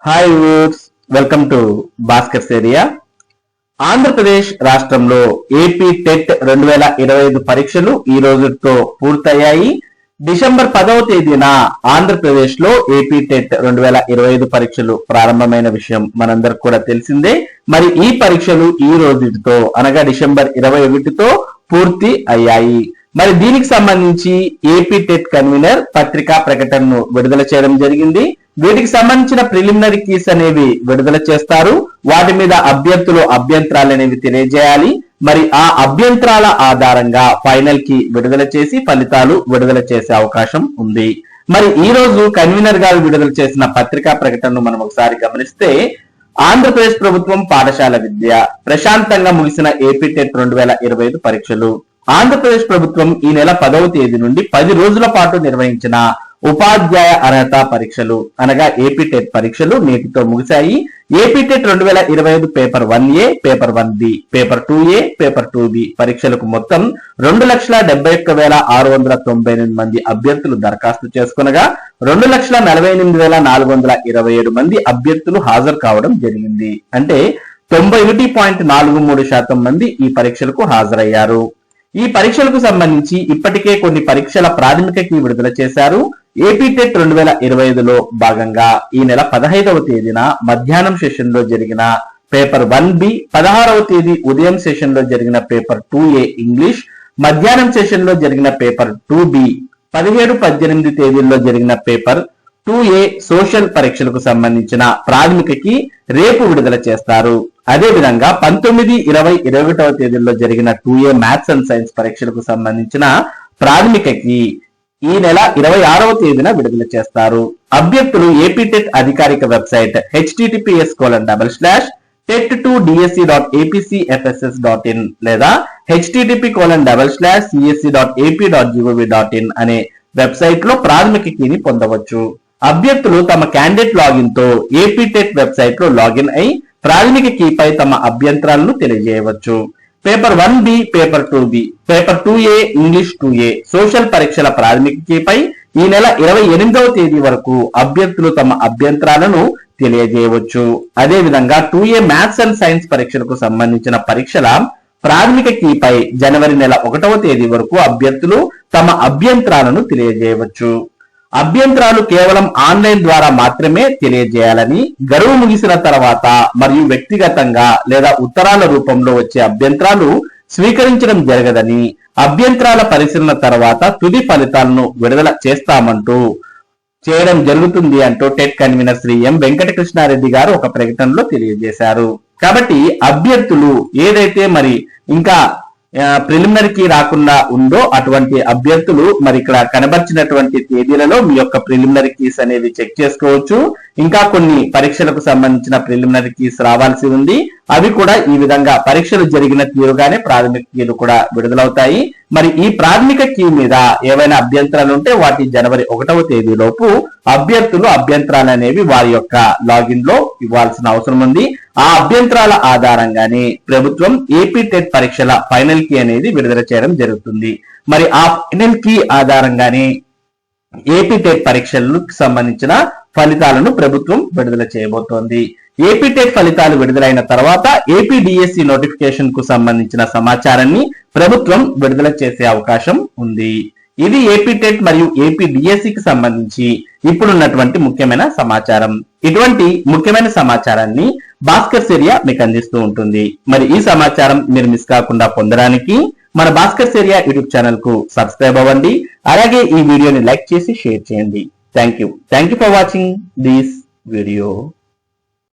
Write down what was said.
Hi viewers, welcome to Bhaskar's area. Andhra Pradesh రాష్ట్రంలో AP TET 2025 పరీక్షలు ఈ రోజుతో పూర్తయ్యాయి. డిసెంబర్ 10వ తేదీన ఆంధ్రప్రదేశ్ లో ఏపీ టెట్ 2025 పరీక్షలు ప్రారంభమైన విషయం మనందరికి కూడా తెలిసిందే. మరి ఈ పరీక్షలు ఈ రోజుతో అనగా డిసెంబర్ 21తో పూర్తి అయ్యాయి. మరి దీనికి సంబంధించి ఏపీ టెట్ కన్వీనర్ పత్రికా ప్రకటనను విడుదల చేయడం జరిగింది. వీటికి సంబంధించిన ప్రిలిమినరీ కీస్ అనేవి విడుదల చేస్తారు. వాటి మీద అభ్యర్థులు అభ్యంతరాలు అనేవి తెలియజేయాలి. మరి ఆ అభ్యంతరాల ఆధారంగా ఫైనల్ కి విడుదల చేసి ఫలితాలు విడుదల చేసే అవకాశం ఉంది. మరి ఈ రోజు కన్వీనర్ గారు విడుదల చేసిన పత్రికా ప్రకటనను మనం ఒకసారి గమనిస్తే, ఆంధ్రప్రదేశ్ ప్రభుత్వం పాఠశాల విద్య ప్రశాంతంగా ముగిసిన ఏపీ టెట్ 2025 పరీక్షలు. ఆంధ్రప్రదేశ్ ప్రభుత్వం ఈ నెల 10వ తేదీ నుండి 10 రోజుల పాటు నిర్వహించిన ఉపాధ్యాయ అర్హత పరీక్షలు అనగా ఏపీ టెట్ పరీక్షలు నేటితో ముగిశాయి. AP TET 2025 paper 1A, paper 1B, paper 2A, paper 2B పరీక్షలకు మొత్తం 2,71,698 మంది అభ్యర్థులు దరఖాస్తు చేసుకునగా 2,48,427 మంది అభ్యర్థులు హాజరు కావడం జరిగింది. అంటే 91.43% మంది ఈ పరీక్షలకు హాజరయ్యారు. ఈ పరీక్షలకు సంబంధించి ఇప్పటికే కొన్ని పరీక్షల ప్రాథమిక కీ విడుదల చేశారు. ఏపీ టెట్ 2025లో భాగంగా ఈ నెల 15వ తేదీన మధ్యాహ్నం సెషన్ లో జరిగిన పేపర్ 1B, 16వ తేదీ ఉదయం సెషన్ లో జరిగిన పేపర్ 2A ఇంగ్లీష్, మధ్యాహ్నం సెషన్ లో జరిగిన పేపర్ 2B, 17, 18 తేదీల్లో జరిగిన పేపర్ 2A సోషల్ పరీక్షలకు సంబంధించిన ప్రాథమిక కీ రేపు విడుదల చేస్తారు. అదే విధంగా 19, 20, 21వ తేదీల్లో జరిగిన 2A మ్యాథ్స్ అండ్ సైన్స్ పరీక్షలకు సంబంధించిన ప్రాథమిక కీ ఈ నెల 26వ తేదీన విడుదల చేస్తారు. అభ్యర్థులు ఏపీ టెట్ అధికారిక వెబ్సైట్ https://tet2dsc.apcfss.in లేదా http://csc.ap.gov.in అనే వెబ్సైట్ లో ప్రాథమిక కీని పొందవచ్చు. అభ్యర్థులు తమ క్యాండిడేట్ లాగిన్ తో ఏపీ టెట్ వెబ్సైట్ లో లాగిన్ అయి ప్రాథమిక కీపై తమ అభ్యంతరాలను తెలియజేయవచ్చు. Paper 1B, paper 2B, paper 2A English 2A social పరీక్షల ప్రాథమిక కీపై ఈ నెల 28వ తేదీ వరకు అభ్యర్థులు తమ అభ్యంతరాలను తెలియజేయవచ్చు. అదే విధంగా 2A మ్యాథ్స్ అండ్ సైన్స్ పరీక్షలకు సంబంధించిన పరీక్షల ప్రాథమిక కీపై జనవరి నెల 1వ తేదీ వరకు అభ్యర్థులు తమ అభ్యంతరాలను తెలియజేయవచ్చు. అభ్యంతరాలు కేవలం ఆన్లైన్ ద్వారా మాత్రమే తెలియజేయాలని, గడువు ముగిసిన తర్వాత మరియు వ్యక్తిగతంగా లేదా ఉత్తరాల రూపంలో వచ్చే అభ్యంతరాలు స్వీకరించడం జరగదని, అభ్యంతరాల పరిశీలన తర్వాత తుది ఫలితాలను విడుదల చేయడం జరుగుతుంది అంటూ టెట్ కన్వీనర్ శ్రీ ఎం వెంకటకృష్ణారెడ్డి గారు ఒక ప్రకటనలో తెలియజేశారు. కాబట్టి అభ్యర్థులు ఏదైతే మరి ఇంకా ప్రిలిమినరీకి రాకుండా ఉందో అటువంటి అభ్యర్థులు మరి ఇక్కడ కనబర్చినటువంటి తేదీలలో మీ యొక్క ప్రిలిమినరీ కీస్ అనేవి చెక్ చేసుకోవచ్చు. ఇంకా కొన్ని పరీక్షలకు సంబంధించిన ప్రిలిమినరీ కీస్ రావాల్సి ఉంది. అవి కూడా ఈ విధంగా పరీక్షలు జరిగిన తీరుగానే ప్రాథమిక కీలు కూడా విడుదలవుతాయి. మరి ఈ ప్రాథమిక కీ మీద ఏవైనా అభ్యంతరాలు ఉంటే వాటి జనవరి 1వ తేదీలోపు అభ్యర్థులు అభ్యంతరాలు అనేవి వారి యొక్క లాగిన్ లో ఇవ్వాల్సిన అవసరం ఉంది. ఆ అభ్యంతరాల ఆధారంగానే ప్రభుత్వం ఏపీ టెట్ పరీక్షల ఫైనల్ కీ అనేది విడుదల చేయడం జరుగుతుంది. మరి ఆ ఫైనల్ కీ ఆధారంగానే ఏపీ టెట్ పరీక్షలకు సంబంధించిన ఫలితాలను ప్రభుత్వం విడుదల చేయబోతోంది. ఏపీ టెట్ ఫలితాలు విడుదలైన తర్వాత ఏపీ డిఎస్సి నోటిఫికేషన్ కు సంబంధించిన సమాచారాన్ని ప్రభుత్వం విడుదల చేసే అవకాశం ఉంది. ఇది ఏపీ టెట్ మరియు ఏపీ డిఎస్సికి సంబంధించి ఇప్పుడున్నటువంటి ముఖ్యమైన సమాచారం. ఇటువంటి ముఖ్యమైన సమాచారాన్ని భాస్కర్స్ ఏరియా మీకు అందిస్తూ ఉంటుంది. మరి ఈ సమాచారం మీరు మిస్ కాకుండా పొందడానికి మన భాస్కర్స్ ఏరియా యూట్యూబ్ ఛానల్ కు సబ్స్క్రైబ్ అవ్వండి. అలాగే ఈ వీడియోని లైక్ చేసి షేర్ చేయండి. Thank you for watching this video.